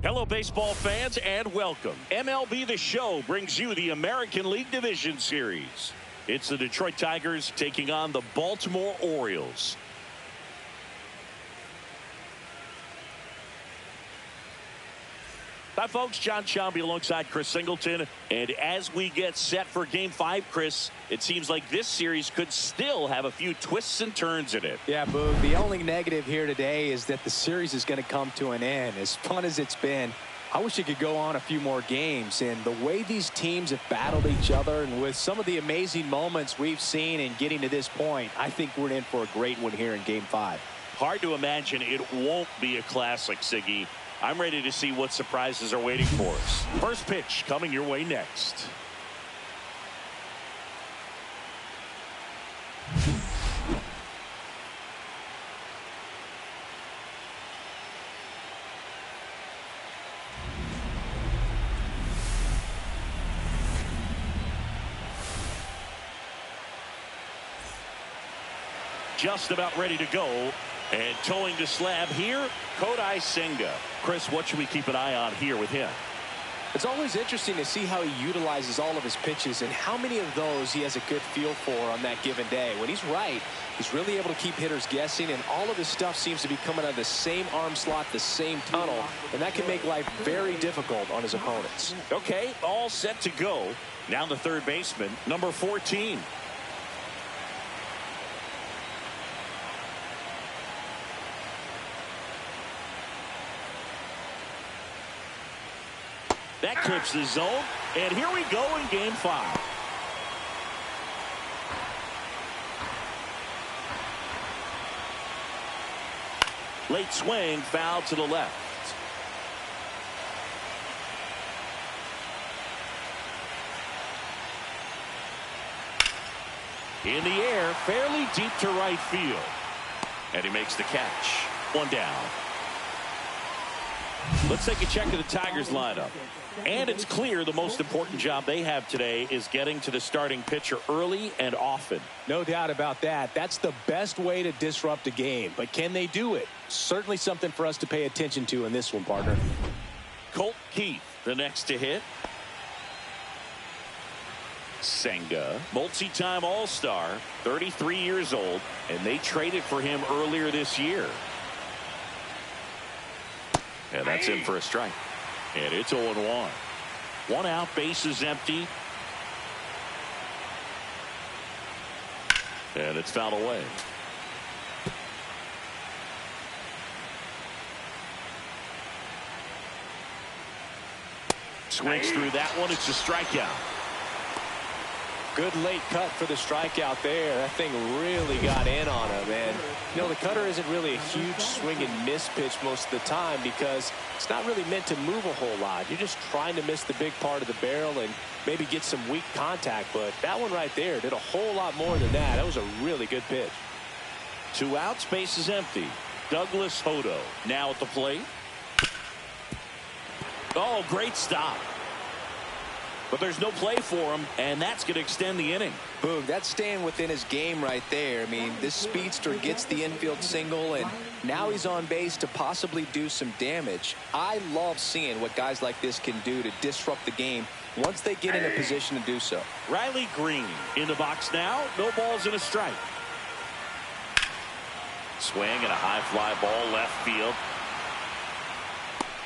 Hello, baseball fans, and welcome. MLB The Show brings you the American League Division Series. It's the Detroit Tigers taking on the Baltimore Orioles. Hi, folks. John Chomby alongside Chris Singleton. And as we get set for Game 5, Chris, it seems like this series could still have a few twists and turns in it. Yeah, Boog. The only negative here today is that the series is going to come to an end. As fun as it's been, I wish it could go on a few more games. And the way these teams have battled each other, and with some of the amazing moments we've seen in getting to this point, I think we're in for a great one here in Game 5. Hard to imagine it won't be a classic, Siggy. I'm ready to see what surprises are waiting for us. First pitch coming your way next. Just about ready to go. And towing the slab here, Kodai Senga. Chris, what should we keep an eye on here with him? It's always interesting to see how he utilizes all of his pitches and how many of those he has a good feel for on that given day. When he's right, he's really able to keep hitters guessing, and all of his stuff seems to be coming out of the same arm slot, the same tunnel, and that can make life very difficult on his opponents. Okay, all set to go. Now the third baseman, number 14. That clips the zone, and here we go in Game 5. Late swing, foul to the left. In the air, fairly deep to right field. And he makes the catch. One down. Let's take a check of the Tigers lineup. And it's clear the most important job they have today is getting to the starting pitcher early and often. No doubt about that. That's the best way to disrupt a game. But can they do it? Certainly something for us to pay attention to in this one, partner. Colt Keith, the next to hit. Senga, multi-time All-Star, 33 years old, and they traded for him earlier this year. And that's in for a strike. And it's 0-1. One out, bases empty. And it's fouled away. Swings through that one. It's a strikeout. Good late cut for the strikeout there. That thing really got in on him. And, you know, the cutter isn't really a huge swing and miss pitch most of the time because it's not really meant to move a whole lot. You're just trying to miss the big part of the barrel and maybe get some weak contact. But that one right there did a whole lot more than that. That was a really good pitch. Two outs, base is empty. Douglas Hodo now at the plate. Oh, great stop. But there's no play for him, and that's going to extend the inning. Boom, that's staying within his game right there. I mean, this speedster gets the infield single, and now he's on base to possibly do some damage. I love seeing what guys like this can do to disrupt the game once they get in a position to do so. Riley Green in the box now. No balls and a strike. Swing and a high fly ball left field.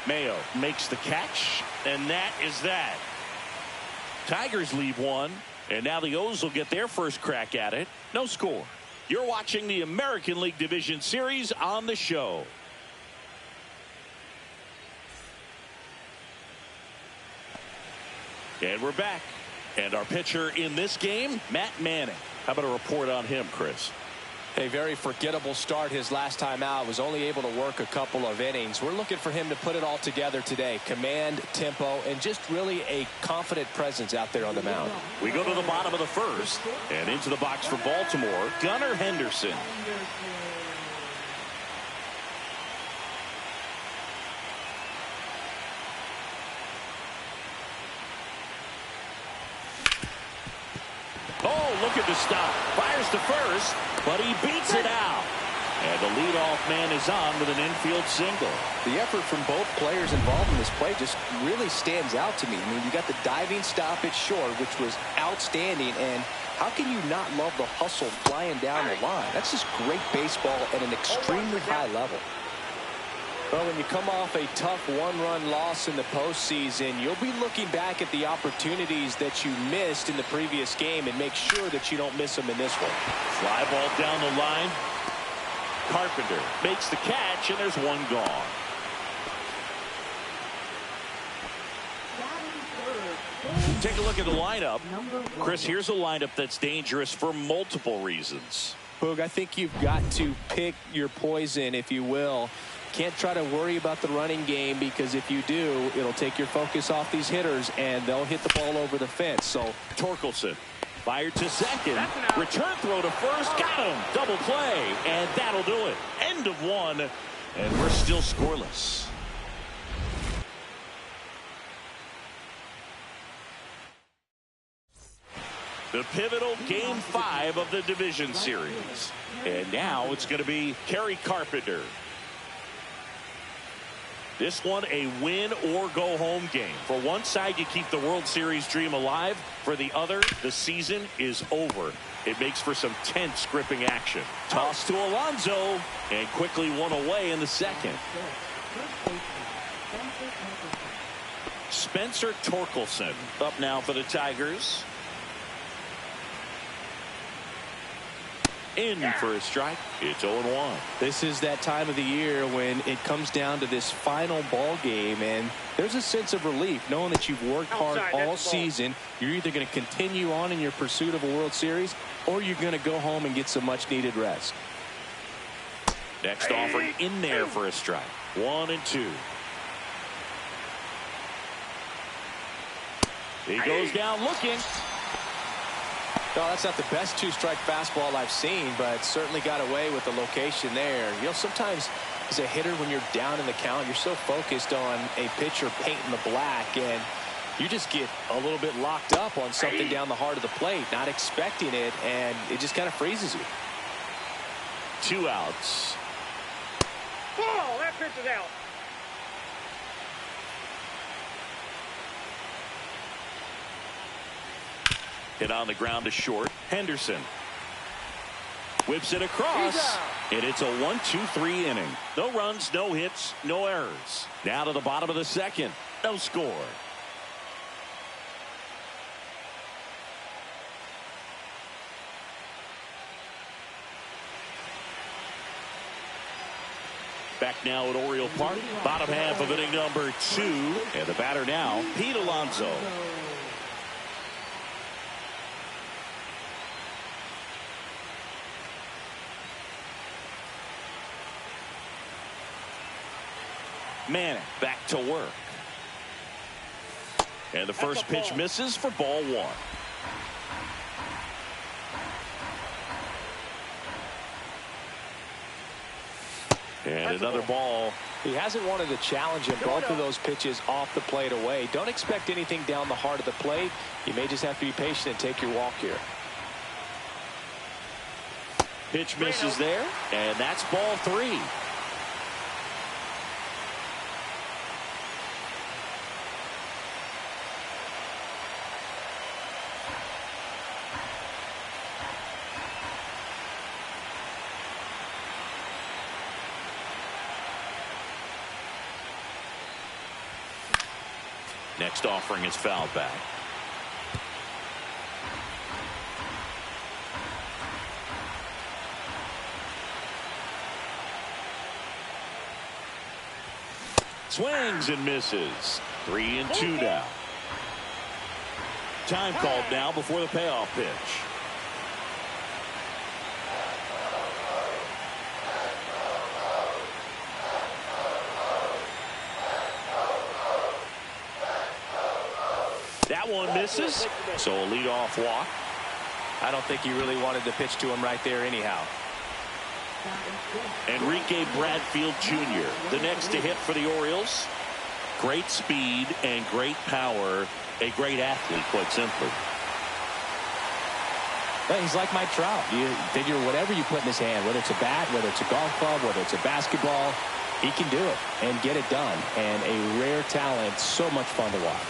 Mayo makes the catch, and that is that. Tigers leave one, and now the O's will get their first crack at it. No score. You're watching the American League Division Series on the show. And we're back. And our pitcher in this game, Matt Manning. How about a report on him, Chris? A very forgettable start his last time out. Was only able to work a couple of innings. We're looking for him to put it all together today. Command, tempo, and just really a confident presence out there on the mound. We go to the bottom of the first. And into the box for Baltimore, Gunnar Henderson. Oh, look at the stop. Fires to first, but he beats it out. And the leadoff man is on with an infield single. The effort from both players involved in this play just really stands out to me. I mean, you got the diving stoppage short, which was outstanding. And how can you not love the hustle flying down the line? That's just great baseball at an extremely high level. Well, when you come off a tough one-run loss in the postseason, you'll be looking back at the opportunities that you missed in the previous game and make sure that you don't miss them in this one. Fly ball down the line. Carpenter makes the catch, and there's one gone. Take a look at the lineup. Chris, here's a lineup that's dangerous for multiple reasons. Boog, I think you've got to pick your poison, if you will. Can't try to worry about the running game, because if you do, it'll take your focus off these hitters and they'll hit the ball over the fence. So Torkelson fired to second. Return throw to first. Got him. Double play. And that'll do it. End of one. And we're still scoreless. The pivotal Game 5 of the Division Series. And now it's going to be Kerry Carpenter. This one a win or go home game. For one side, you keep the World Series dream alive. For the other, the season is over. It makes for some tense gripping action. Toss to Alonso, and quickly one away in the second. Spencer Torkelson up now for the Tigers. In for a strike. It's 0-1. This is that time of the year when it comes down to this final ball game, and there's a sense of relief knowing that you've worked hard all season. You're either going to continue on in your pursuit of a World Series, or you're going to go home and get some much needed rest. Next offering in there for a strike. 1-2. He goes down looking. No, that's not the best two-strike fastball I've seen, but certainly got away with the location there. You know, sometimes as a hitter, when you're down in the count, you're so focused on a pitcher painting the black, and you just get a little bit locked up on something down the heart of the plate, not expecting it, and it just kind of freezes you. 2 outs. Oh, that pitch is out. Hit on the ground to short. Henderson whips it across, and it's a 1-2-3 inning. No runs, no hits, no errors. Now to the bottom of the second. No score. Back now at Oriole Park. Bottom half of inning number 2. And the batter now, Pete Alonso. Manning back to work. And the first pitch misses for ball 1. And another ball. He hasn't wanted to challenge him. Both of those pitches off the plate away. Don't expect anything down the heart of the plate. You may just have to be patient and take your walk here. Pitch misses there, and that's ball 3. Next offering is fouled back. Swings and misses. 3-2 now. Time called now before the payoff pitch. That one misses, so a leadoff walk. I don't think he really wanted to pitch to him right there anyhow. Enrique Bradfield Jr., the next to hit for the Orioles. Great speed and great power. A great athlete, quite simply. Well, he's like Mike Trout. You figure whatever you put in his hand, whether it's a bat, whether it's a golf club, whether it's a basketball, he can do it and get it done. And a rare talent, so much fun to watch.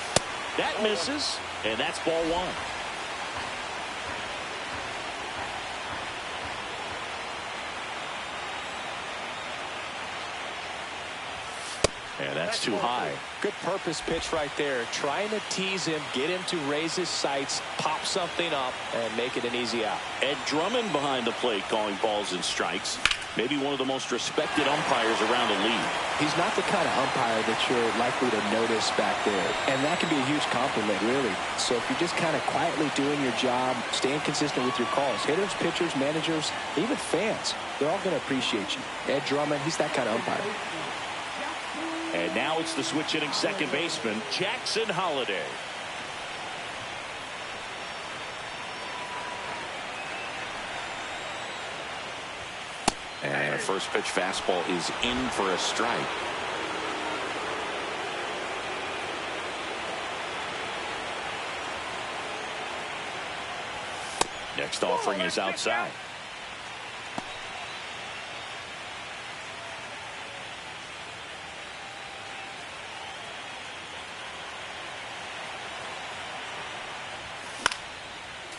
That misses, and that's ball 1. And that's too high. Good purpose pitch right there. Trying to tease him, get him to raise his sights, pop something up, and make it an easy out. Ed Drummond behind the plate calling balls and strikes. Maybe one of the most respected umpires around the league. He's not the kind of umpire that you're likely to notice back there. And that can be a huge compliment, really. So if you're just kind of quietly doing your job, staying consistent with your calls, hitters, pitchers, managers, even fans, they're all going to appreciate you. Ed Drummond, he's that kind of umpire. And now it's the switch hitting second baseman, Jackson Holliday. And a first pitch fastball is in for a strike. Next offering is outside.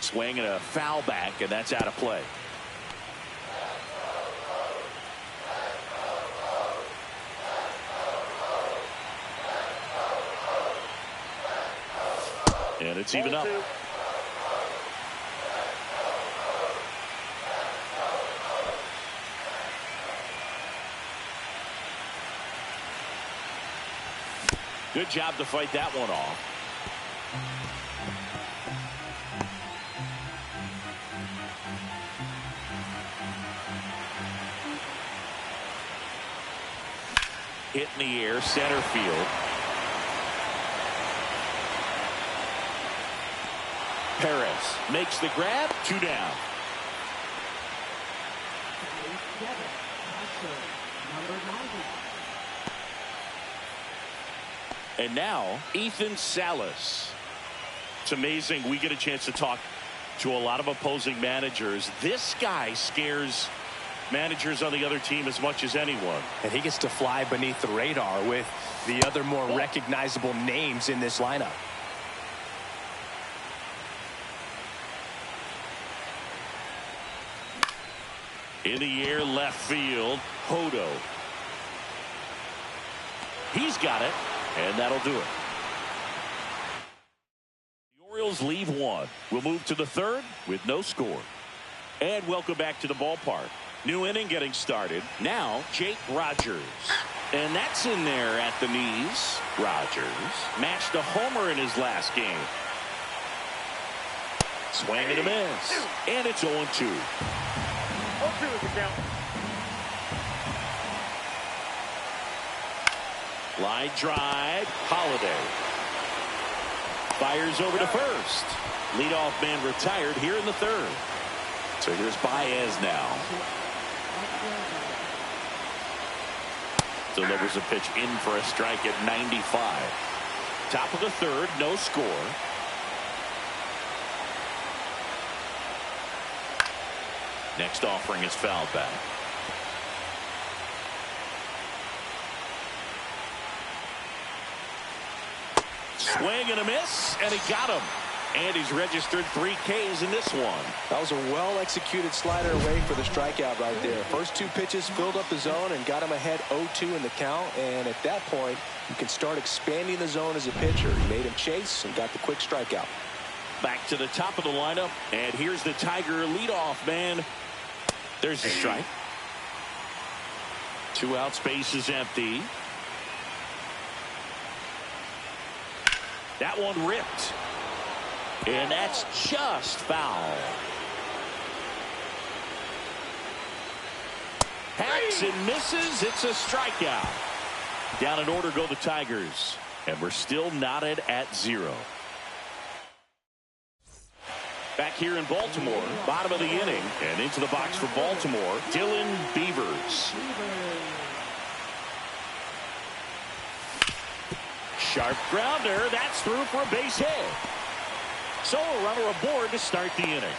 Swing and a foul back, and that's out of play. And it's even up. Good job to fight that one off. Hit in the air, center field. Perez makes the grab, 2 down. And now Ethan Salas. It's amazing we get a chance to talk to a lot of opposing managers. This guy scares managers on the other team as much as anyone. And he gets to fly beneath the radar with the other more recognizable names in this lineup. In the air, left field, Hodo. He's got it, and that'll do it. The Orioles leave 1. We'll move to the 3rd with no score. And welcome back to the ballpark. New inning getting started. Now, Jake Rogers. And that's in there at the knees. Rogers matched a homer in his last game. Swing and a miss. And it's 0-2. 0-2 is the count. Line drive. Holliday. Fires over to first. Leadoff man retired here in the 3rd. So here's Baez now. delivers a pitch in for a strike at 95. Top of the third, no score. Next offering is fouled back. Swing and a miss, and he got him. And he's registered 3 Ks in this one. That was a well-executed slider away for the strikeout right there. First 2 pitches filled up the zone and got him ahead 0-2 in the count. And at that point, you can start expanding the zone as a pitcher. He made him chase and got the quick strikeout. Back to the top of the lineup, and here's the Tiger leadoff man. There's the strike. 2 outs, base is empty. That one ripped. And that's just foul. Hacks and misses. It's a strikeout. Down in order go the Tigers. And we're still knotted at 0. Back here in Baltimore, bottom of the inning. And into the box for Baltimore, Dylan Beavers. Sharp grounder. That's through for a base hit. So a runner aboard to start the inning.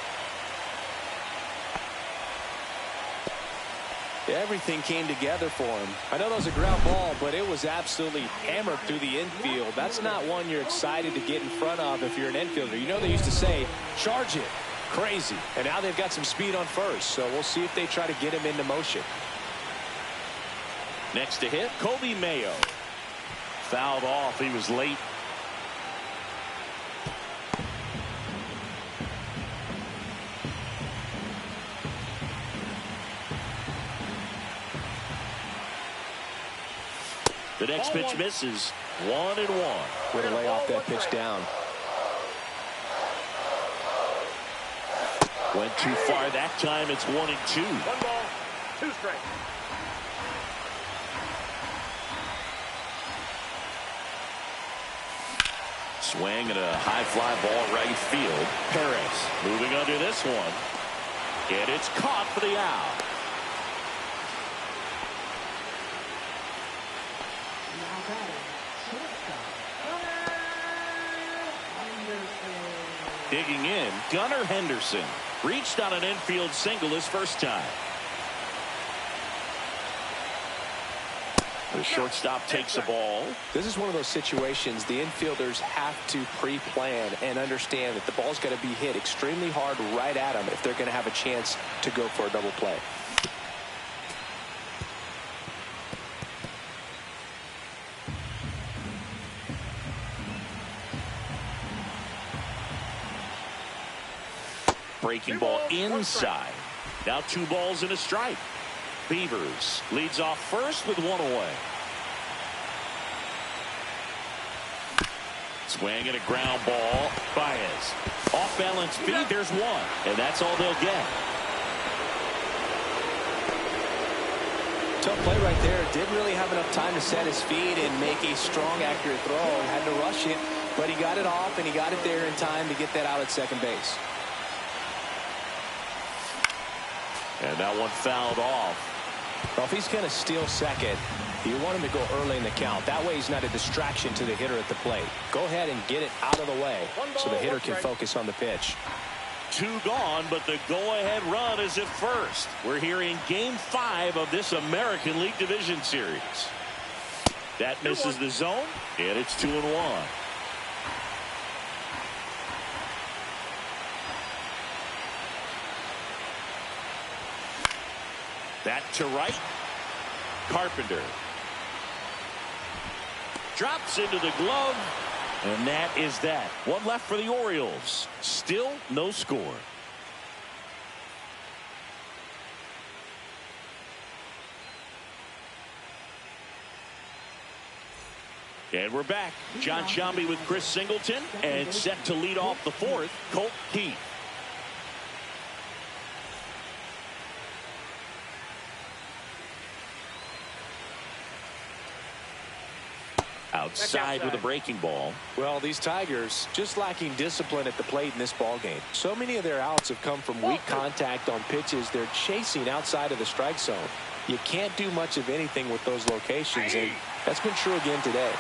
Everything came together for him. I know that was a ground ball, but it was absolutely hammered through the infield. That's not one you're excited to get in front of if you're an infielder. You know they used to say, charge it. Crazy. And now they've got some speed on first, so we'll see if they try to get him into motion. Next to hit, Kobe Mayo. Fouled off. He was late. The next pitch misses. 1-1. Way to lay off that pitch down. Went too far that time. It's 1-2. 1 ball, 2 strikes. Swing and a high fly ball right field. Perez moving under this one. And it's caught for the out. Digging in, Gunnar Henderson reached on an infield single his first time. The shortstop takes a ball. This is one of those situations the infielders have to pre-plan and understand that the ball's got to be hit extremely hard right at them if they're going to have a chance to go for a double play. Breaking ball inside. Now 2 balls and a strike. Beavers leads off first with 1 away. Swing and a ground ball. Baez. Off balance feed. There's 1. And that's all they'll get. Tough play right there. Didn't really have enough time to set his feet and make a strong, accurate throw. Had to rush it, but he got it off and he got it there in time to get that out at second base. And that one fouled off. Well, if he's going to steal second, you want him to go early in the count. That way he's not a distraction to the hitter at the plate. Go ahead and get it out of the way so the hitter can focus on the pitch. 2 gone, but the go-ahead run is at first. We're here in Game 5 of this American League Division Series. That misses the zone, and it's 2-1. That to right. Carpenter drops into the glove, and that is that. 1 left for the Orioles. Still no score. And we're back. John Sciambi with Chris Singleton, and set to lead off the 4th, Colt Keith. Outside with a breaking ball. Well, these Tigers just lacking discipline at the plate in this ball game. So many of their outs have come from weak contact on pitches they're chasing outside of the strike zone. You can't do much of anything with those locations, and that's been true again today.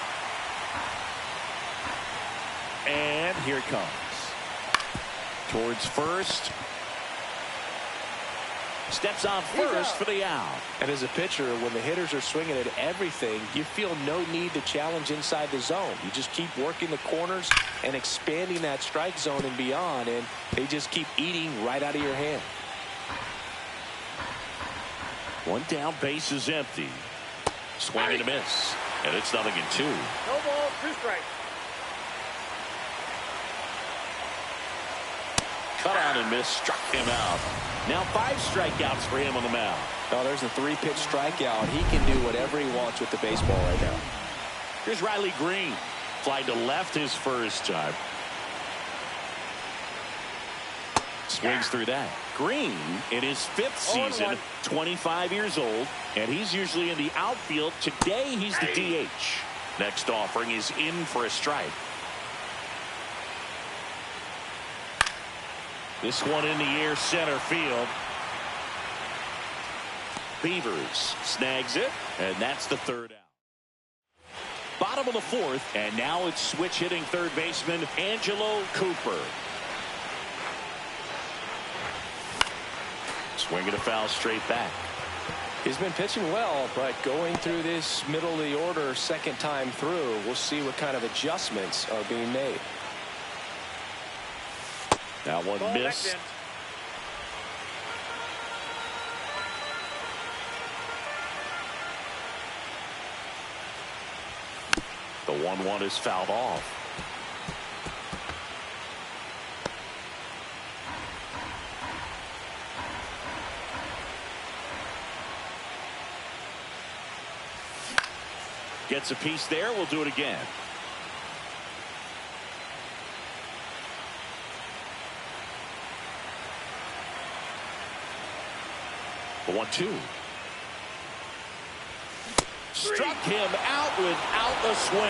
And here it comes. Towards first. Steps on first for the out. And as a pitcher, when the hitters are swinging at everything, you feel no need to challenge inside the zone. You just keep working the corners and expanding that strike zone and beyond, and they just keep eating right out of your hand. One down, base is empty. Swing and a miss. And it's 0-2. No ball, 2 strikes. Cut on and miss, struck him out. Now 5 strikeouts for him on the mound. Oh, there's a 3-pitch strikeout. He can do whatever he wants with the baseball right now. Here's Riley Green. Fly to left his first time. Swings through that. Green in his 5th season, 25 years old, and he's usually in the outfield. Today he's the DH. Next offering is in for a strike. This one in the air, center field. Beavers snags it, and that's the 3rd out. Bottom of the 4th, and now it's switch hitting third baseman Angelo Cooper. Swinging a foul straight back. He's been pitching well, but going through this middle of the order second time through, we'll see what kind of adjustments are being made. That one missed. The 1-1 is fouled off. Gets a piece there. We'll do it again. The 1-2. Struck him out without a swing.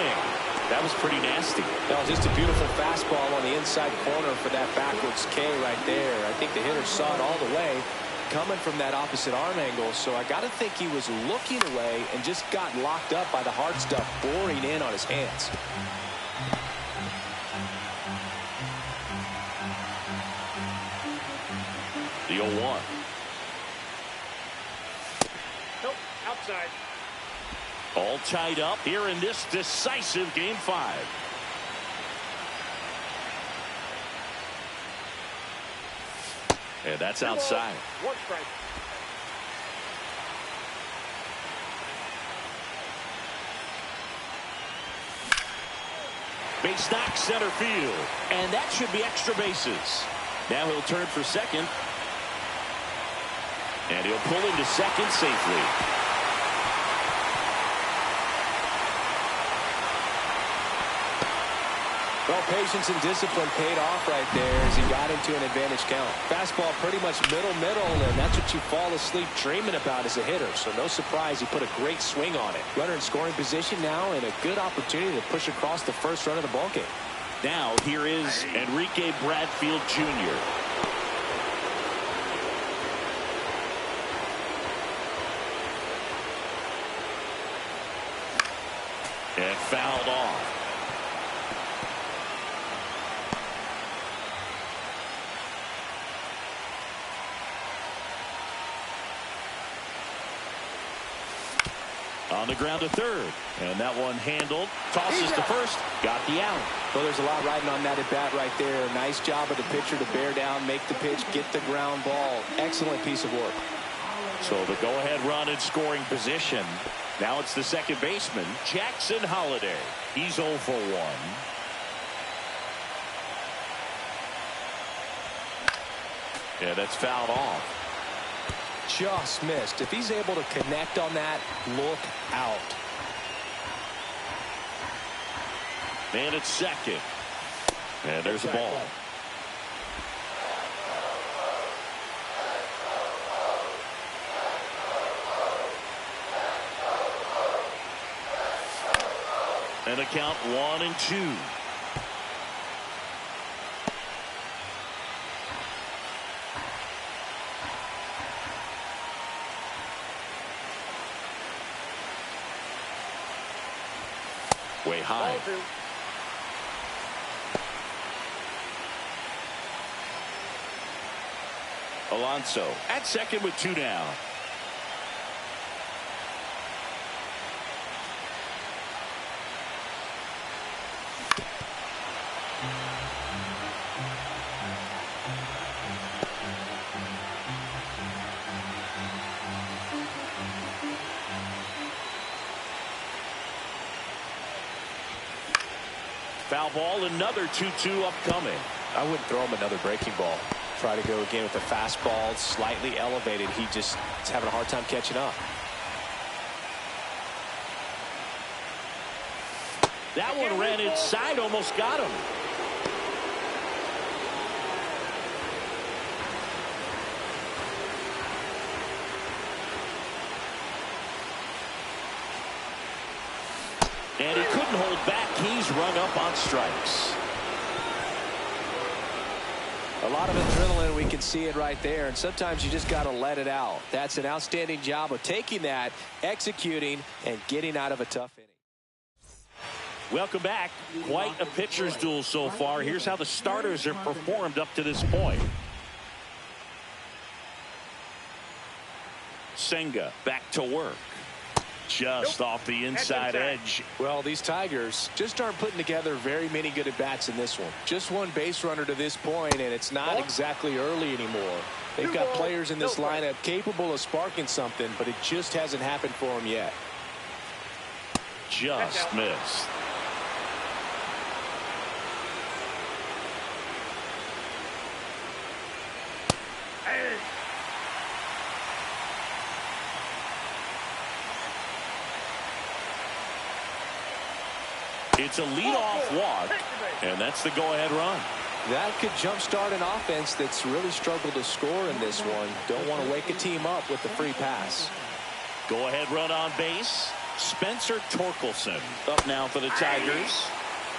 That was pretty nasty. That was just a beautiful fastball on the inside corner for that backwards K right there. I think the hitter saw it all the way coming from that opposite arm angle. So I got to think he was looking away and just got locked up by the hard stuff boring in on his hands. The 0-1. Nope, outside. All tied up here in this decisive Game 5. And that's outside. 1 strike. Base knock center field. And that should be extra bases. Now he'll turn for second. And he'll pull into second safely. Well, patience and discipline paid off right there as he got into an advantage count. Fastball pretty much middle, and that's what you fall asleep dreaming about as a hitter. So no surprise he put a great swing on it. Runner in scoring position now and a good opportunity to push across the first run of the ballgame. Now here is Enrique Bradfield Jr. And fouled off. On the ground to third. And that one handled. Tosses to first. Got the out. Well, there's a lot riding on that at bat right there. Nice job of the pitcher to bear down, make the pitch, get the ground ball. Excellent piece of work. So the go-ahead run in scoring position. Now it's the second baseman, Jackson Holliday. He's 0 for 1. Yeah, that's fouled off. Just missed. If he's able to connect on that, look out. And it's second. And there's a ball. And a count 1-2. Way high. Ball 2. Alonso at second with 2 down. Foul ball, another 2-2 upcoming. I wouldn't throw him another breaking ball. Try to go again with the fastball, slightly elevated. He just is having a hard time catching up. That one ran inside, almost got him. And he couldn't hold back. He's rung up on strikes. A lot of adrenaline, we can see it right there, and sometimes you just got to let it out. That's an outstanding job of taking that, executing, and getting out of a tough inning. Welcome back. Quite a pitcher's duel so far. Here's how the starters have performed up to this point. Senga back to work. Just off the inside edge. Well, these Tigers just aren't putting together very many good at-bats in this one. Just one base runner to this point, and it's not exactly early anymore. They've got players in this lineup capable of sparking something, but it just hasn't happened for them yet. Just missed. It's a leadoff walk, and that's the go-ahead run. That could jumpstart an offense that's really struggled to score in this one. Don't want to wake a team up with the free pass. Go-ahead run on base. Spencer Torkelson up now for the Tigers.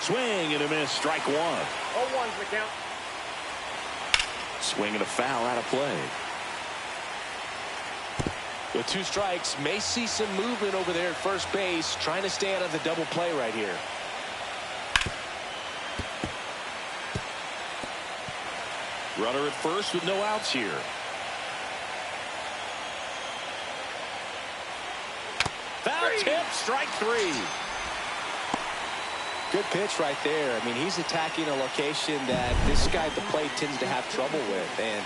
Swing and a miss, strike 1. 0-1's the count. Swing and a foul out of play. With 2 strikes, may see some movement over there at first base, trying to stay out of the double play right here. Runner at first with no outs here. Foul tip, strike 3. Good pitch right there. I mean, he's attacking a location that this guy at the plate tends to have trouble with. And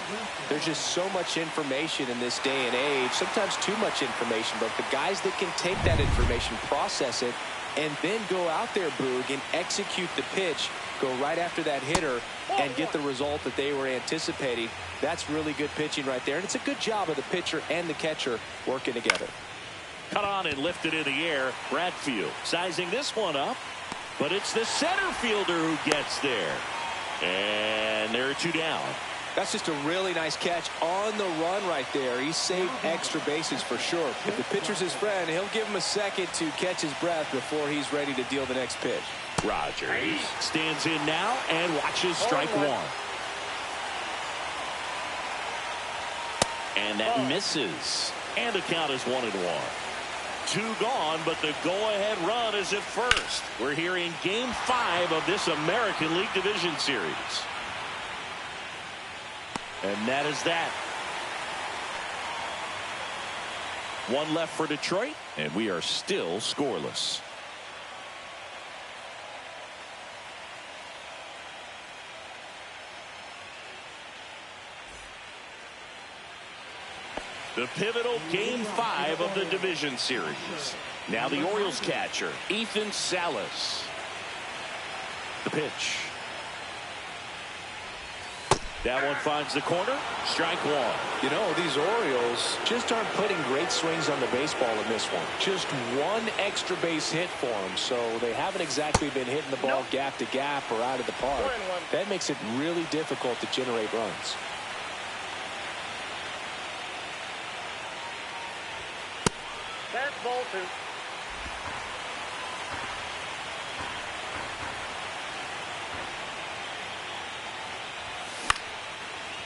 there's just so much information in this day and age, sometimes too much information. But the guys that can take that information, process it, and then go out there, Boog, and execute the pitch, go right after that hitter, and get the result that they were anticipating. That's really good pitching right there. And it's a good job of the pitcher and the catcher working together. Cut on and lifted in the air. Bradfield sizing this one up. But it's the center fielder who gets there. And there are 2 down. That's just a really nice catch on the run right there. He saved extra bases for sure. If the pitcher's his friend, he'll give him a second to catch his breath before he's ready to deal the next pitch. Rogers stands in now and watches strike 1. And that misses. And the count is 1-1. 2 gone, but the go-ahead run is at first. We're here in Game 5 of this American League Division Series. And that is that. 1 left for Detroit, and we are still scoreless. The pivotal Game 5 of the Division Series. Now the Orioles catcher, Ethan Salas. The pitch. That one finds the corner. Strike 1. You know, these Orioles just aren't putting great swings on the baseball in this one. Just 1 extra base hit for them, so they haven't exactly been hitting the ball gap to gap or out of the park. That makes it really difficult to generate runs. That's ball 2.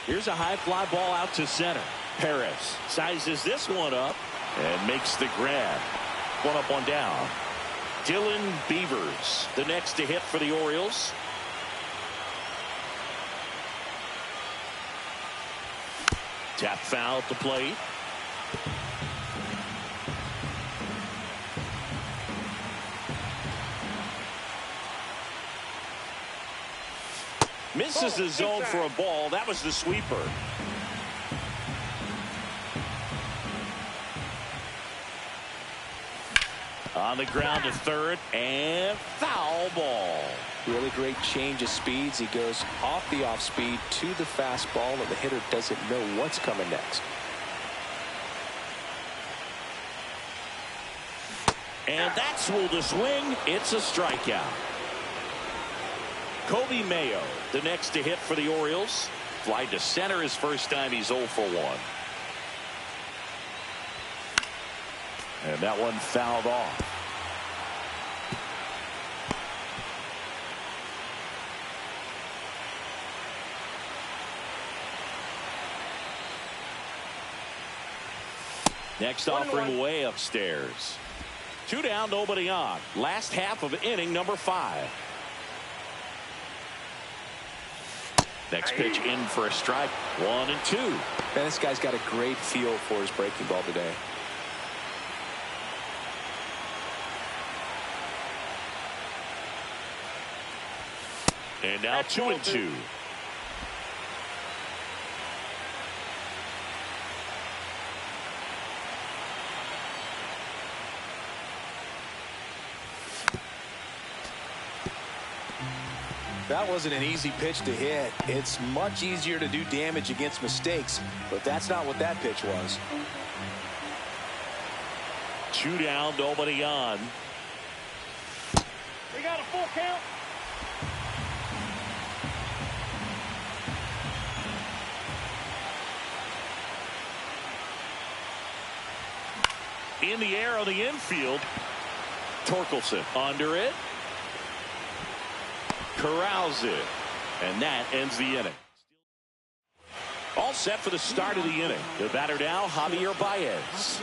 Here's a high fly ball out to center. Perez sizes this one up and makes the grab. 1 up, 1 down. Dylan Beavers, the next to hit for the Orioles. Tap foul at the plate. Misses the zone for a ball. That was the sweeper. On the ground to third, and foul ball. Really great change of speeds. He goes off the off speed to the fastball, and the hitter doesn't know what's coming next. And that's ruled a swing. It's a strikeout. Kobe Mayo, the next to hit for the Orioles. Fly to center his first time. He's 0 for 1. And that one fouled off. Next offering way upstairs. 2 down, nobody on. Last half of inning number 5. Next pitch in for a strike. 1 and 2. Man, this guy's got a great feel for his breaking ball today. And now 2 and 2. That wasn't an easy pitch to hit. It's much easier to do damage against mistakes, but that's not what that pitch was. 2 down, nobody on. We got a full count. In the air on the infield. Torkelson under it. Corrals it. And that ends the inning. All set for the start of the inning. The batter now, Javier Baez.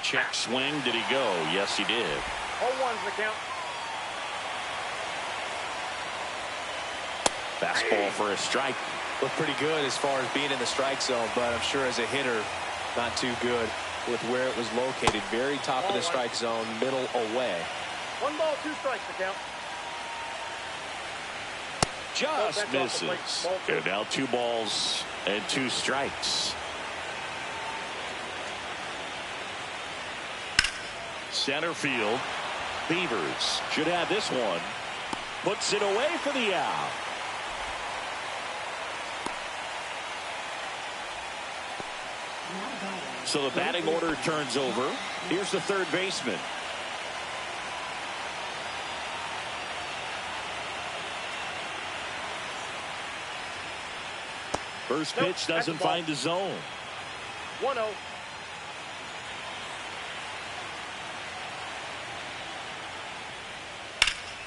Check swing. Did he go? Yes, he did. 0-1's the count. Fastball for a strike. Looked pretty good as far as being in the strike zone, but I'm sure as a hitter, not too good with where it was located. Very top of the strike zone, middle away. 1 ball, 2 strikes to count. Just misses. And now 2 balls and 2 strikes. Center field. Beavers should have this one. Puts it away for the out. So the batting order turns over. Here's the third baseman. First pitch doesn't find the zone. 1-0.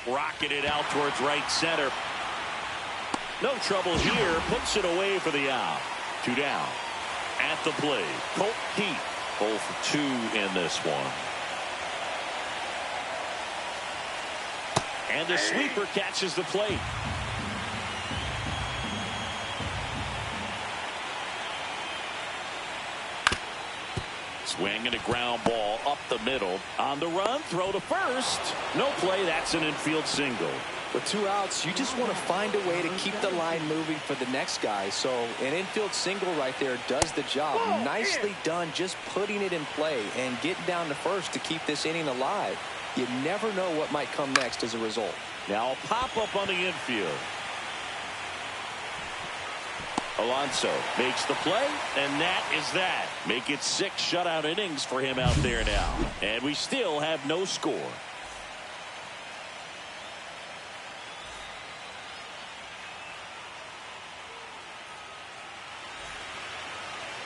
Rocketed out towards right center. No trouble here. Puts it away for the out. 2 down. At the plate, Colt Heat 0 for 2 in this one. And the sweeper catches the plate. Swing and a ground ball up the middle. On the run, throw to first. No play. That's an infield single. With 2 outs, you just want to find a way to keep the line moving for the next guy. So an infield single right there does the job. Nicely done, just putting it in play and getting down to first to keep this inning alive. You never know what might come next as a result. Now a pop-up on the infield. Alonso makes the play, and that is that. Make it 6 shutout innings for him out there now. And we still have no score.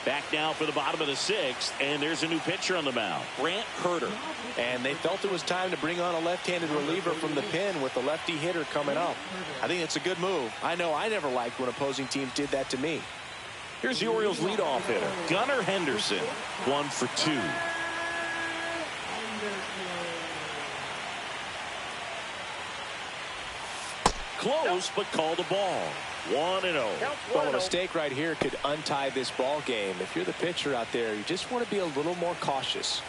Back now for the bottom of the 6th, and there's a new pitcher on the mound, Brant Herter. And they felt it was time to bring on a left-handed reliever from the pen with the lefty hitter coming up. I think it's a good move. I know I never liked when opposing teams did that to me. Here's the Orioles leadoff hitter, Gunnar Henderson, 1 for 2. close, but called a ball. 1-0. Well, a mistake right here could untie this ball game. If you're the pitcher out there, you just want to be a little more cautious.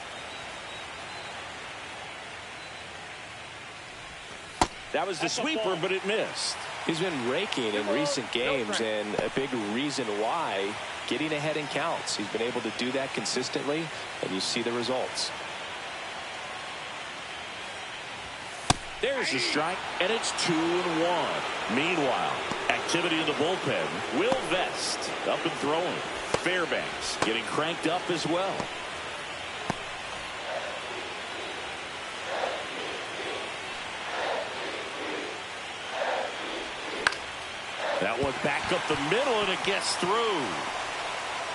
That was the sweeper, but it missed. He's been raking in recent games, and a big reason why, getting ahead in counts. He's been able to do that consistently, and you see the results. There's a strike, and it's 2-1. Meanwhile, activity in the bullpen. Will Vest up and throwing. Fairbanks getting cranked up as well. That one back up the middle, and it gets through.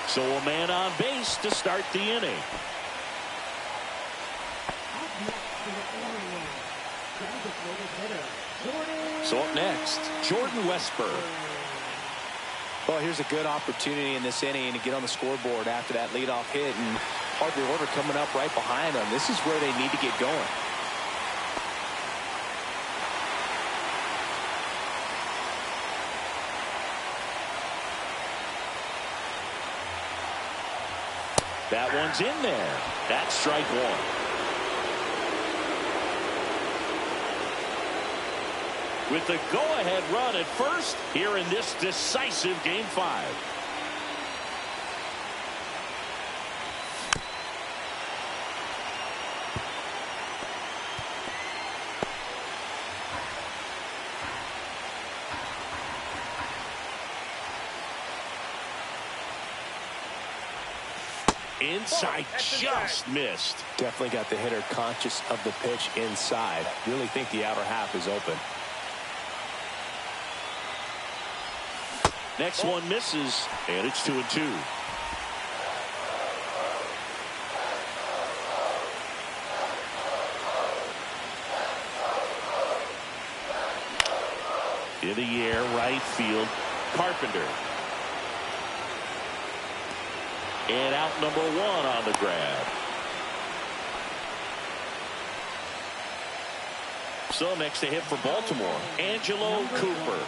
So a man on base to start the inning. So up next, Jordan Westburg. Well, here's a good opportunity in this inning to get on the scoreboard after that leadoff hit, and hard to order coming up right behind them. This is where they need to get going. That one's in there. That's strike one. With the go-ahead run at first here in this decisive Game 5. Inside, just missed. Definitely got the hitter conscious of the pitch inside. Really think the outer half is open. Next one misses, and it's 2-2. In the air, right field, Carpenter. And out number one on the grab. So next a hit for Baltimore, Angelo Cooper.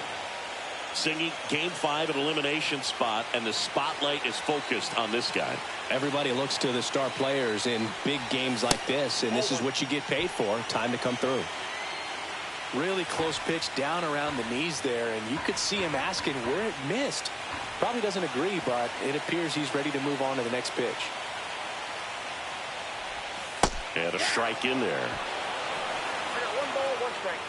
Singing Game 5 an elimination spot, and the spotlight is focused on this guy. Everybody looks to the star players in big games like this, and this is what you get paid for. Time to come through. Really close pitch down around the knees there, and you could see him asking where it missed. Probably doesn't agree, but it appears he's ready to move on to the next pitch. And a strike in there. I got 1 ball, 1 strike.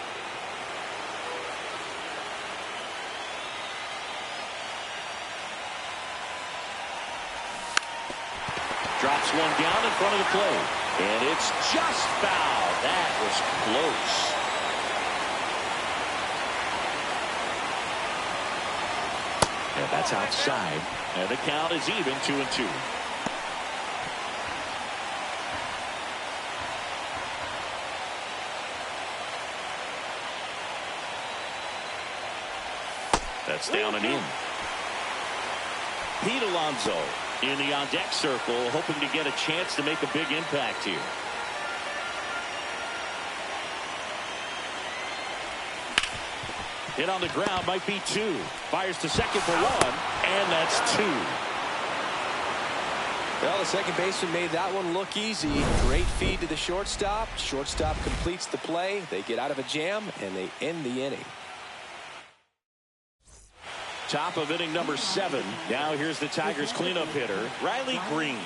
Drops one down in front of the plate. And it's just foul. That was close. And that's outside. And the count is even, 2-2. That's down and in. Pete Alonso in the on-deck circle, hoping to get a chance to make a big impact here. Hit on the ground, might be 2. Fires to second for 1, and that's 2. Well, the second baseman made that one look easy. Great feed to the shortstop. Shortstop completes the play. They get out of a jam, and they end the inning. Top of inning number 7. Now here's the Tigers cleanup hitter, Riley Green.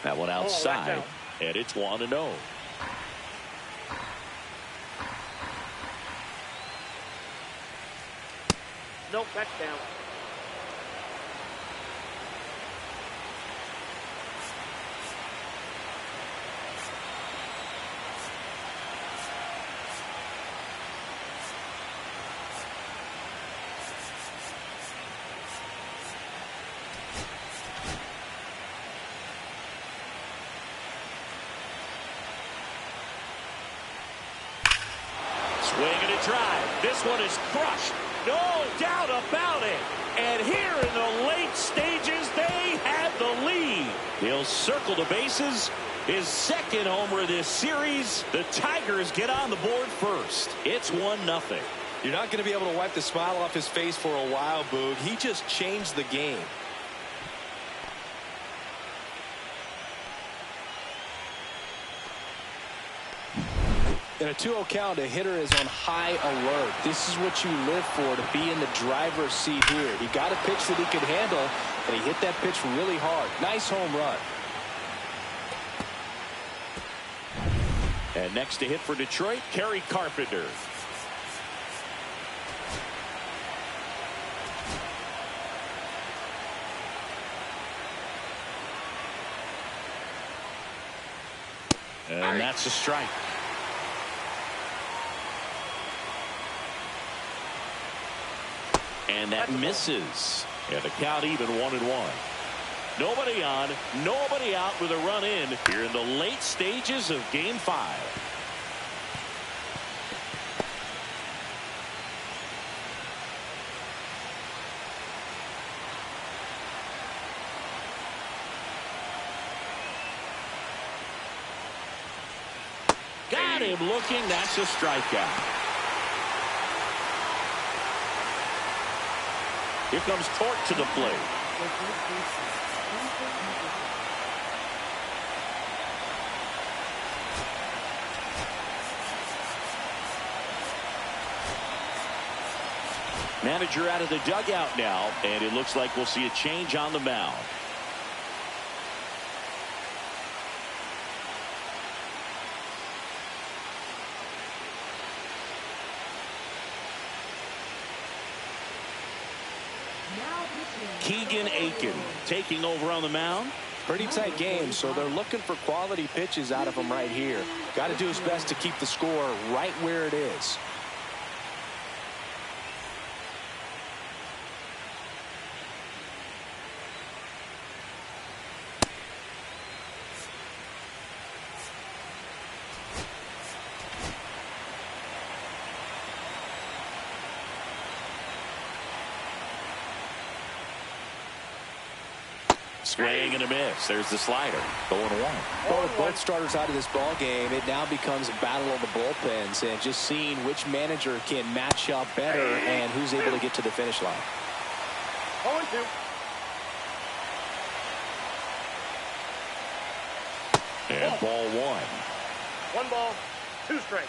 That one outside, and it's 1-0. Nope, that's down. Swing and a drive. This one is crushed. No doubt about it. And here in the late stages, they have the lead. He'll circle the bases. His second homer of this series. The Tigers get on the board first. It's 1-0. You're not going to be able to wipe the smile off his face for a while, Boog. He just changed the game. In a 2-0 count, a hitter is on high alert. This is what you live for, to be in the driver's seat here. He got a pitch that he could handle, and he hit that pitch really hard. Nice home run. And next to hit for Detroit, Kerry Carpenter. And that's a strike. And that misses. And the count even 1-1. Nobody on, nobody out with a run in here in the late stages of Game 5. Got him looking. That's a strikeout. Here comes Torque to the plate. Manager out of the dugout now, and it looks like we'll see a change on the mound. Keegan Aiken taking over on the mound. Pretty tight game, so they're looking for quality pitches out of him right here. Got to do his best to keep the score right where it is. Swing and a miss. There's the slider. 0-1. Well, with both starters out of this ball game, it now becomes a battle of the bullpens, and just seeing which manager can match up better and who's able to get to the finish line. 0-2. And ball 1. 1 ball, 2 strikes.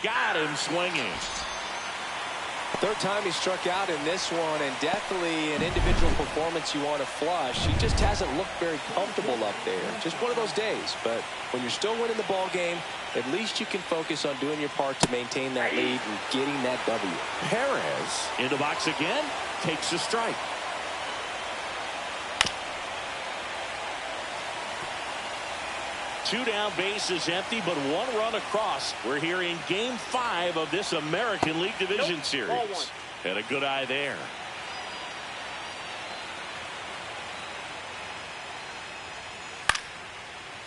Got him swinging. Third time he struck out in this one, and definitely an individual performance you want to flush. He just hasn't looked very comfortable up there. Just one of those days. But when you're still winning the ball game, at least you can focus on doing your part to maintain that lead and getting that W. Perez in the box again, takes a strike. Two down, bases empty, but 1 run across. We're here in Game 5 of this American League Division Series. And a good eye there.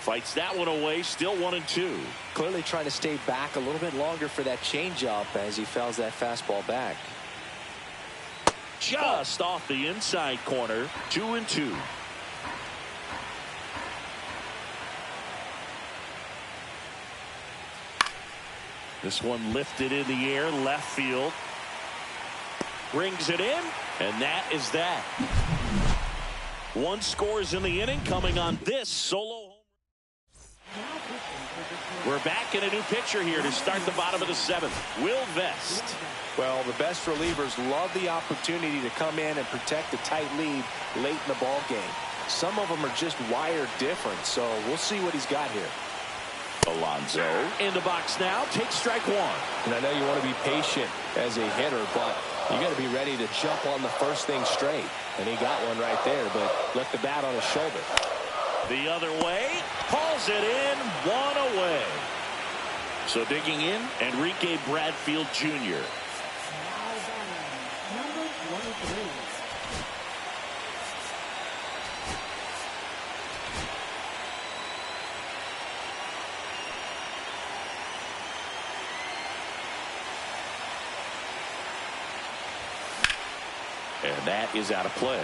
Fights that one away, still 1-2. Clearly trying to stay back a little bit longer for that changeup as he fouls that fastball back. Just off the inside corner, 2-2. This one lifted in the air, left field. Brings it in, and that is that. 1 scores in the inning, coming on this solo home. We're back in a new pitcher here to start the bottom of the 7th. Will Vest. Well, the best relievers love the opportunity to come in and protect a tight lead late in the ball game. Some of them are just wired different, so we'll see what he's got here. Alonso in the box now, takes strike 1. And I know you want to be patient as a hitter, but you got to be ready to jump on the first thing straight. And he got one right there, but left the bat on his shoulder. The other way, hauls it in, 1 away. So digging in, Enrique Bradfield Jr. Number 23. And that is out of play.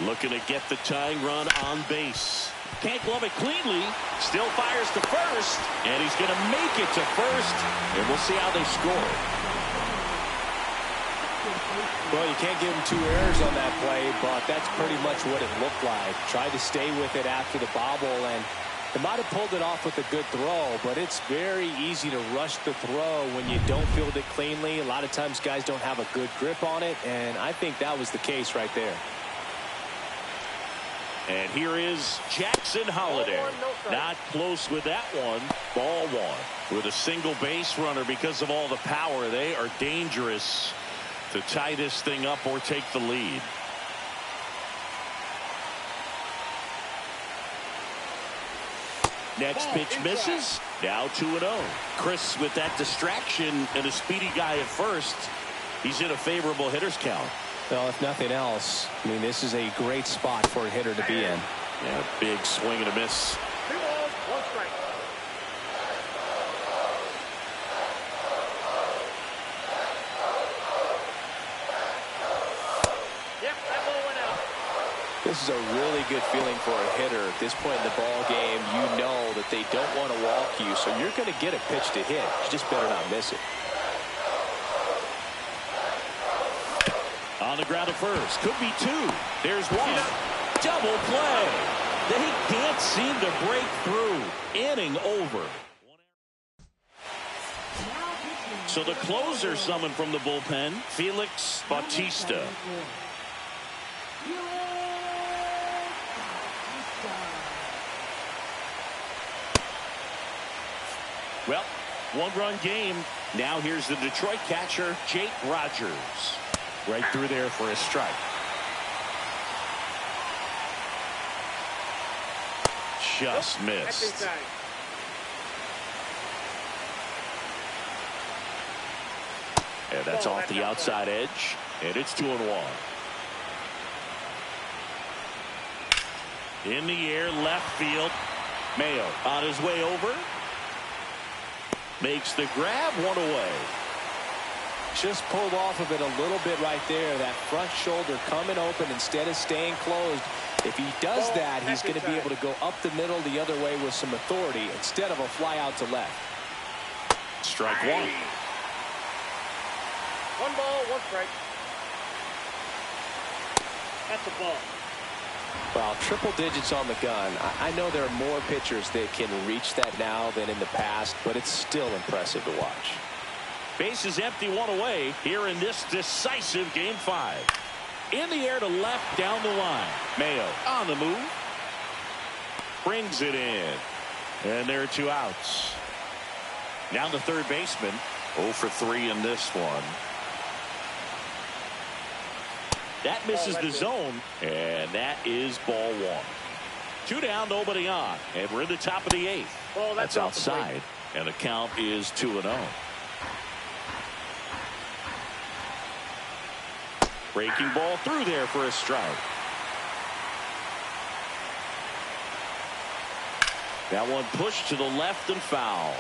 Looking to get the tying run on base. Can't glove it cleanly. Still fires to first. And he's going to make it to first. And we'll see how they score. Well, you can't give him 2 errors on that play, but that's pretty much what it looked like. Tried to stay with it after the bobble, and they might have pulled it off with a good throw, but it's very easy to rush the throw when you don't field it cleanly. A lot of times guys don't have a good grip on it, and I think that was the case right there. And here is Jackson Holiday. Not close with that one. Ball 1. With a single base runner, because of all the power, they are dangerous to tie this thing up or take the lead. Next pitch misses. Now 2-0. Chris with that distraction and a speedy guy at first. He's in a favorable hitter's count. Well, if nothing else, I mean, this is a great spot for a hitter to be in. Yeah, big swing and a miss. 2 balls, 1 strike. Yep, that ball went out. This is a really good feeling for a hitter. At this point in the ball game, you know that they don't want to walk you, so you're going to get a pitch to hit. You just better not miss it. On the ground at first. Could be 2. There's 1. Double play. They can't seem to break through. Inning over. So the closer summoned from the bullpen, Felix Bautista. Well, 1-run game. Now here's the Detroit catcher, Jake Rogers. Right through there for a strike. Just missed. And that's off the outside edge. And it's 2-1. In the air, left field. Mayo on his way over. Makes the grab, 1 away. Just pulled off of it a little bit right there. That front shoulder coming open instead of staying closed. If he does that, he's going to be able to go up the middle the other way with some authority instead of a fly out to left. Strike 1. 1 ball, 1 strike. That's a ball. Well, triple digits on the gun. I know there are more pitchers that can reach that now than in the past, but it's still impressive to watch. Base is empty, 1 away here in this decisive Game 5. In the air to left, down the line. Mayo on the move. Brings it in. And there are 2 outs. Now the third baseman. 0 for 3 in this one. That misses the zone. And that is ball 1. 2 down, nobody on. And we're in the top of the 8th. Oh, that's outside. And the count is 2-0. Breaking ball through there for a strike. That one pushed to the left and foul.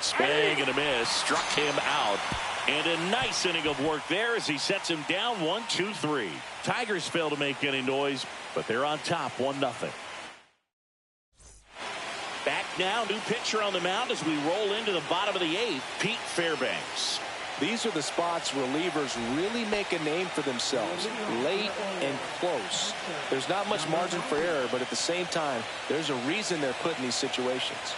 Swing and a miss. Struck him out. And a nice inning of work there as he sets him down 1-2-3. Tigers fail to make any noise, but they're on top 1-0. Back now, new pitcher on the mound as we roll into the bottom of the 8th, Pete Fairbanks. These are the spots relievers really make a name for themselves, late and close. There's not much margin for error, but at the same time, there's a reason they're put in these situations.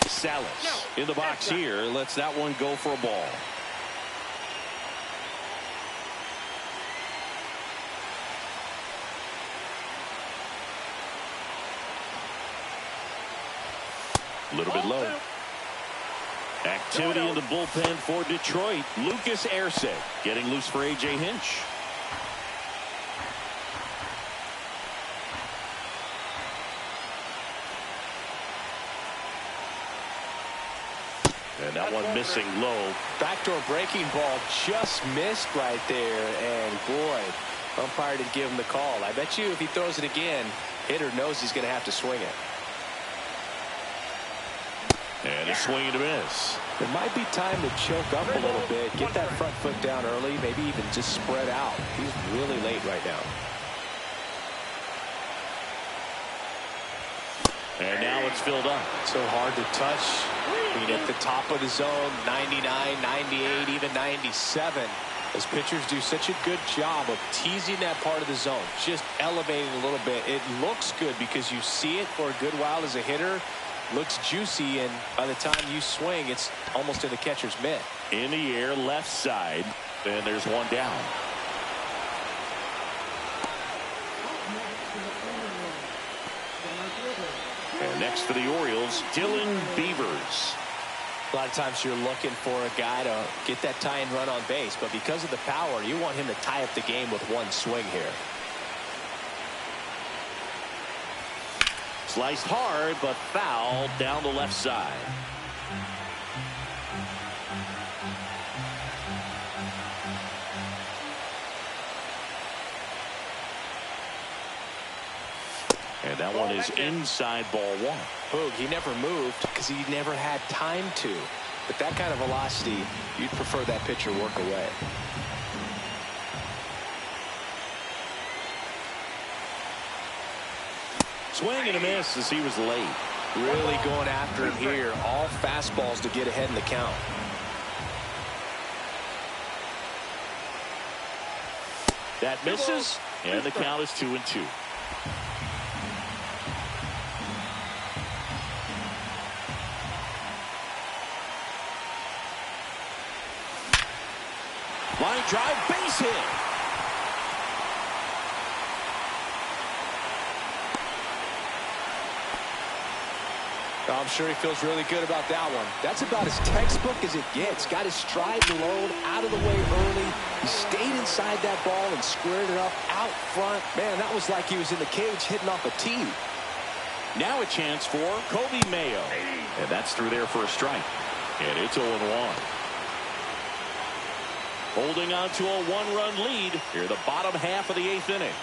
Salas in the box here, lets that one go for a ball. A little bit low. Activity in the bullpen for Detroit. Lucas Erceg getting loose for A.J. Hinch. And that one missing low. Backdoor breaking ball just missed right there. And boy, umpire didn't give him the call. I bet you if he throws it again, hitter knows he's going to have to swing it. And a swing and a miss. It might be time to choke up a little bit, get that front foot down early, maybe even just spread out. He's really late right now. And now it's filled up. So hard to touch. I mean, at the top of the zone, 99, 98, even 97. As pitchers do such a good job of teasing that part of the zone, just elevating a little bit. It looks good because you see it for a good while as a hitter. Looks juicy, and by the time you swing, it's almost in the catcher's mitt. In the air, left side, and there's one down. And next for the Orioles, Dylan Beavers. A lot of times you're looking for a guy to get that tying run on base, but because of the power, you want him to tie up the game with one swing here. Sliced hard, but foul down the left side. And that one is inside ball one. Boog, he never moved because he never had time to. But that kind of velocity, you'd prefer that pitcher work away. Swing and a miss as he was late. Really going after him here. All fastballs to get ahead in the count. That misses, and the count is 2-2. Line drive, base hit. I'm sure he feels really good about that one. That's about as textbook as it gets. Got his stride low, out of the way early. He stayed inside that ball and squared it up out front. Man, that was like he was in the cage hitting off a tee. Now a chance for Kobe Mayo. And that's through there for a strike. And it's 0-1. Holding on to a one-run lead here the bottom half of the 8th inning.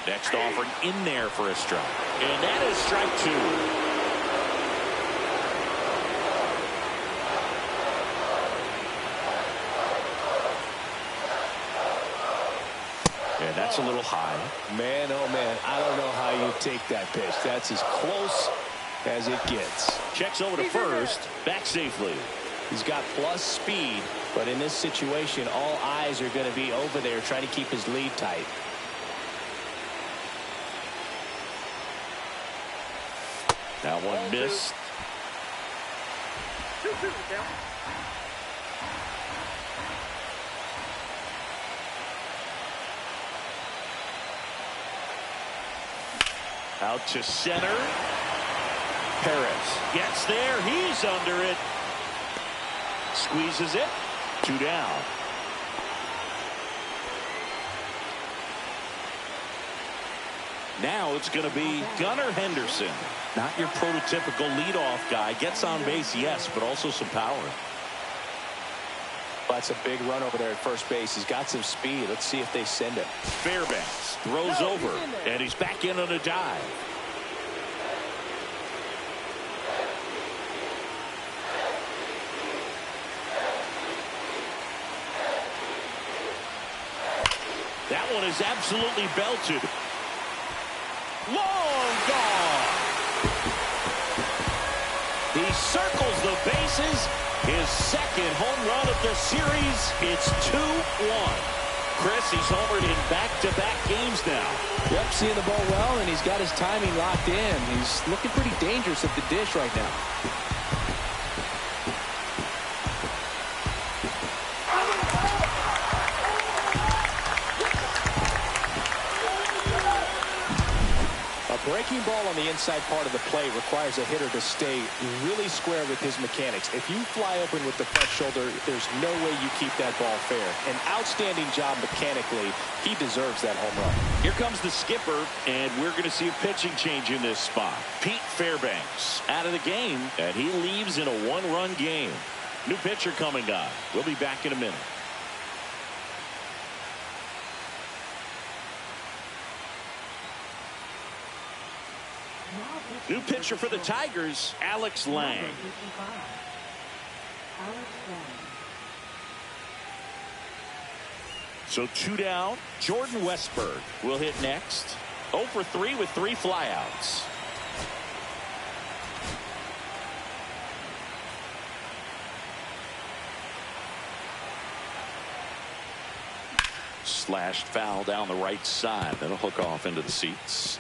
Next offering in there for a strike. And that is strike 2. And that's a little high. Man, oh man, I don't know how you take that pitch. That's as close as it gets. Checks over to first, back safely. He's got plus speed, but in this situation, all eyes are going to be over there trying to keep his lead tight. That one missed. 2-2 down. Out to center. Perez gets there. He's under it. Squeezes it. 2 down. Now it's going to be Gunnar Henderson. Not your prototypical leadoff guy. Gets on base, yes, but also some power. That's a big run over there at first base. He's got some speed. Let's see if they send it. Fairbanks throws over, and he's back in on a dive. That one is absolutely belted. Long gone. He circles the bases. His second home run of the series. It's 2-1. Chris, he's homered in back-to-back games now. Yep, seeing the ball well, and he's got his timing locked in. He's looking pretty dangerous at the dish right now. breaking ball on the inside part of the plate requires a hitter to stay really square with his mechanics. If you fly open with the front shoulder, there's no way you keep that ball fair. An outstanding job mechanically. He deserves that home run. Here comes the skipper, and we're going to see a pitching change in this spot. Pete Fairbanks out of the game, and he leaves in a one-run game. New pitcher coming on. We'll be back in a minute. New pitcher for the Tigers, Alex Lang. So 2 down. Jordan Westberg will hit next. 0 for 3 with 3 flyouts. Slashed foul down the right side. That'll hook off into the seats.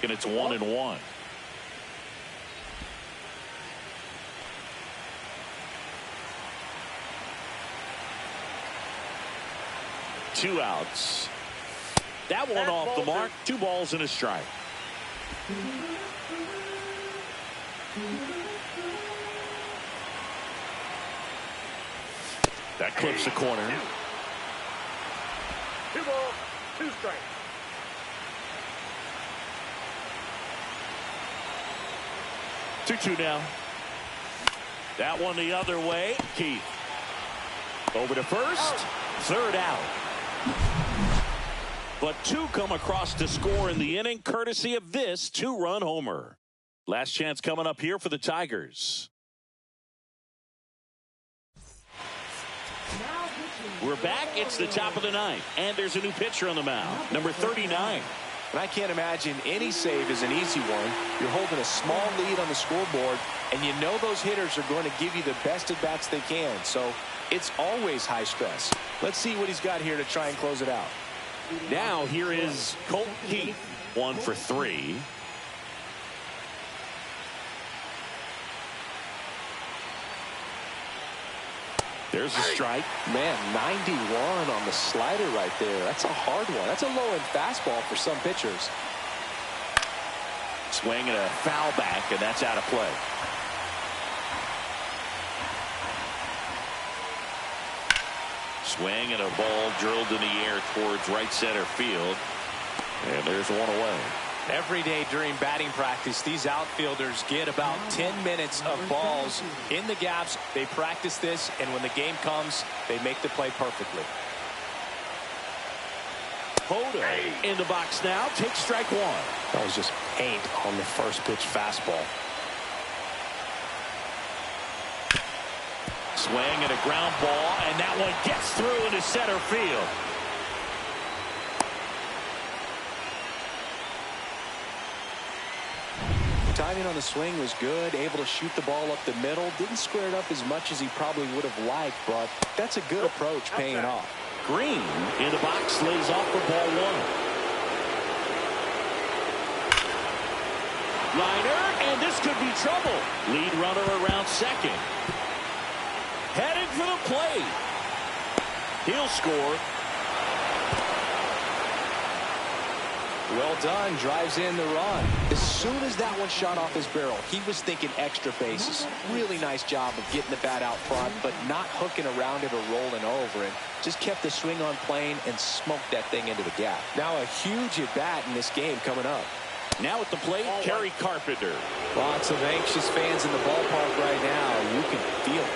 And it's 1-1. Two outs. That one off the mark. 2 balls and a strike. That clips the corner. 2 balls, 2 strikes. 2-2 now. That one the other way. Keith. Over to first. Third out. But 2 come across to score in the inning, courtesy of this 2-run homer. Last chance coming up here for the Tigers. We're back. It's the top of the 9th. And there's a new pitcher on the mound. Number 39. And I can't imagine any save is an easy one. You're holding a small lead on the scoreboard, and you know those hitters are going to give you the best at-bats they can. So it's always high stress. Let's see what he's got here to try and close it out. Now here is Colt Keith. 1 for 3. There's a strike. Man, 91 on the slider right there. That's a hard one. That's a low-end fastball for some pitchers. Swing and a foul back, and that's out of play. Swing and a ball drilled in the air towards right center field. And there's one away. Every day during batting practice, these outfielders get about 10 minutes of balls in the gaps. They practice this, and when the game comes, they make the play perfectly. Hoda in the box now. Takes strike 1. That was just paint on the first pitch fastball. Swing and a ground ball, and that one gets through into center field. Timing on the swing was good, able to shoot the ball up the middle. Didn't square it up as much as he probably would have liked, but that's a good approach paying off. Green in the box, lays off for ball 1. Liner, and this could be trouble. Lead runner around second. Headed for the plate. He'll score. Well done, drives in the run. As soon as that one shot off his barrel, he was thinking extra bases. Really nice job of getting the bat out front, but not hooking around it or rolling over it. Just kept the swing on plane and smoked that thing into the gap. Now a huge at bat in this game coming up. Now at the plate, Kerry Carpenter. Lots of anxious fans in the ballpark right now. You can feel it.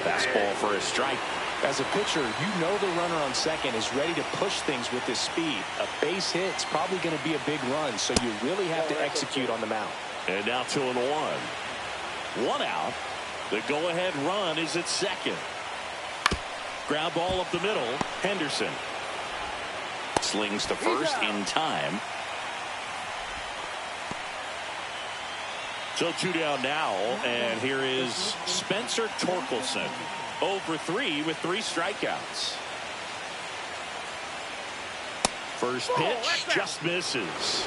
Fastball for a strike. As a pitcher, you know the runner on second is ready to push things with his speed. A base hit's probably going to be a big run, so you really have to execute on the mound. And now 2-1. 1 out. The go-ahead run is at second. Ground ball up the middle. Henderson slings to first in time. So 2 down now, and here is Spencer Torkelson. 0 for 3 with 3 strikeouts. First pitch just misses.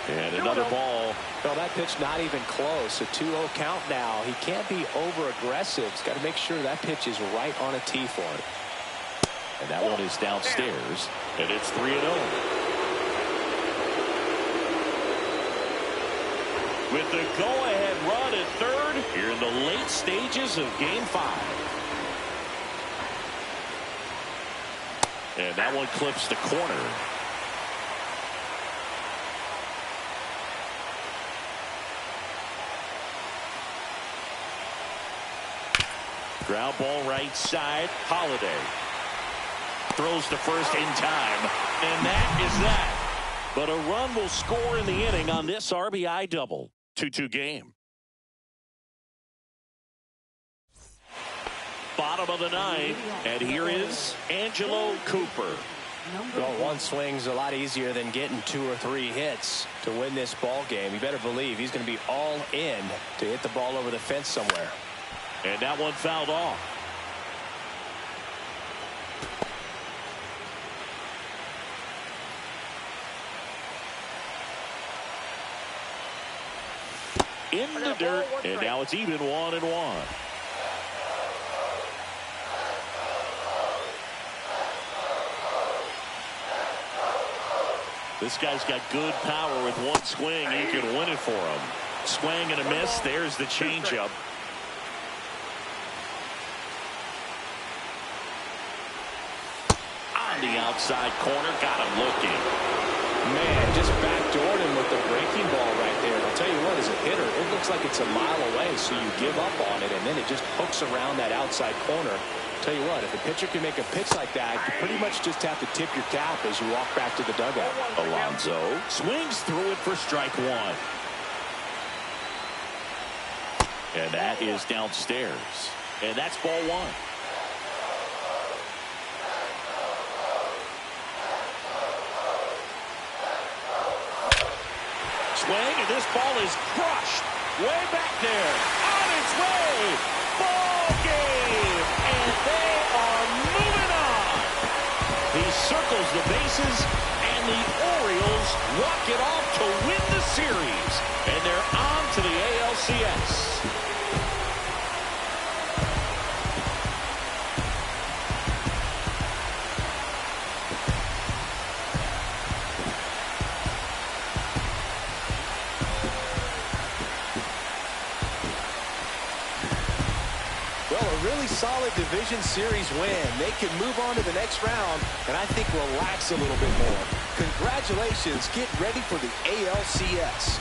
And another ball. Well, that pitch not even close. A 2-0 count now. He can't be over-aggressive. He's got to make sure that pitch is right on a tee for him. And that one is downstairs. And it's 3-0. With the go-ahead run at third here in the late stages of Game 5. And that one clips the corner. Ground ball right side. Holiday throws to first in time, and that is that. But a run will score in the inning on this RBI double. 2-2 game. Bottom of the ninth, and here is Angelo Cooper. Well, one swing's a lot easier than getting 2 or 3 hits to win this ball game. You better believe he's going to be all in to hit the ball over the fence somewhere. And that one fouled off. In the dirt, and now it's even 1-1. This guy's got good power. With one swing, he can win it for him. Swing and a miss. There's the changeup. On the outside corner, got him looking. Man, just backdoored him with the breaking ball right there. I'll tell you what, as a hitter, it looks like it's a mile away, so you give up on it, and then it just hooks around that outside corner. I'll tell you what, if a pitcher can make a pitch like that, you pretty much just have to tip your cap as you walk back to the dugout. Alonso swings through it for strike one. And that is downstairs. And that's ball one. Swing, and this ball is crushed way back there on its way. Ball game, and they are moving on. He circles the bases, and the Orioles walk it off to win the series, and they're on to the ALCS. Really solid division series win. They can move on to the next round and I think relax a little bit more. Congratulations. Get ready for the ALCS.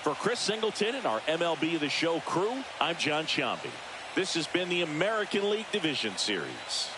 For Chris Singleton and our MLB The Show crew, I'm John Chambi. This has been the American League Division Series.